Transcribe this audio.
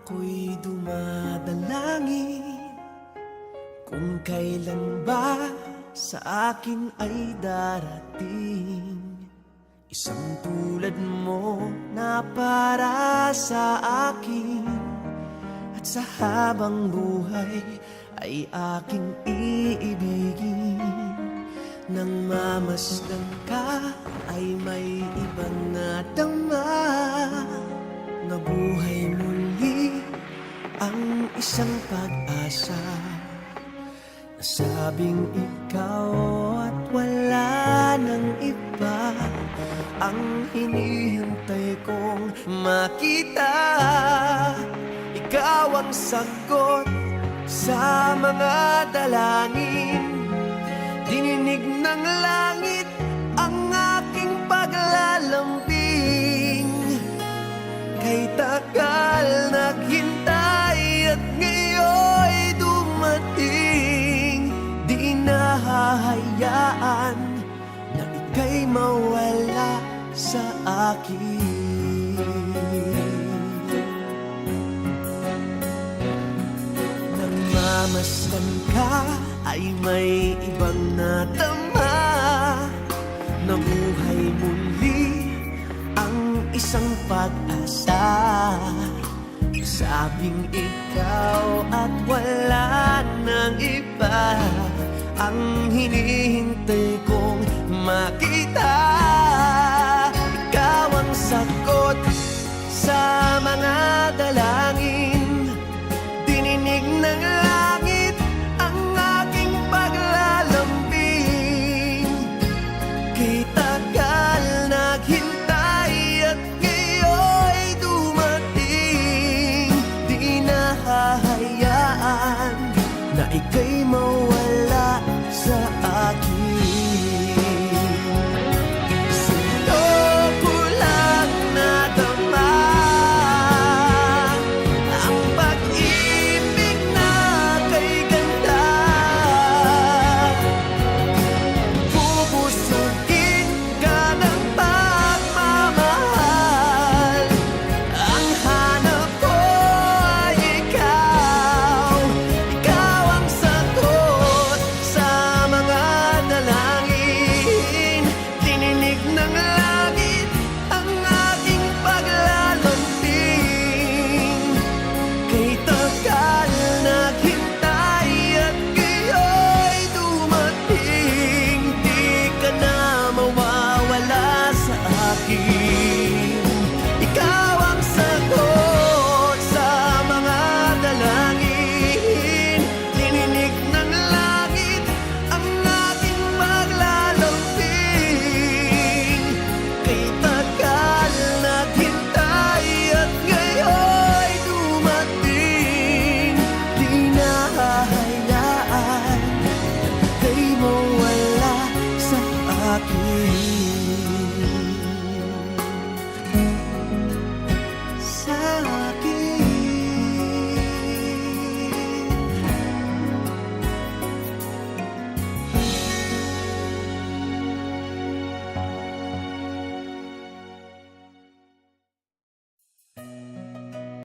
Ako'y dumadalangin kung kailan ba sa akin ay darating isang tulad mo na para sa akin, at sa habang buhay ay aking iibigin. Nang mamasdan ka ay may ibang nadama, na buhay muli ang isang pag-asa. Nasabing ikaw at wala nang iba ang hinihintay kong makita. Ikaw ang sagot sa mga dalangin, dininig ng langit ang aking paglalambing. Kay tagal naghintay at ngayon'y dumating, di nahahayaan na ika'y mawala sa akin. Nang mamasdan ka ay may ibang nadama, na buhay muli ang isang pag-asa. Sabing ikaw at wala nang iba ang hinihintay kong makita. Ikaw ang sagot sa mga dalangin,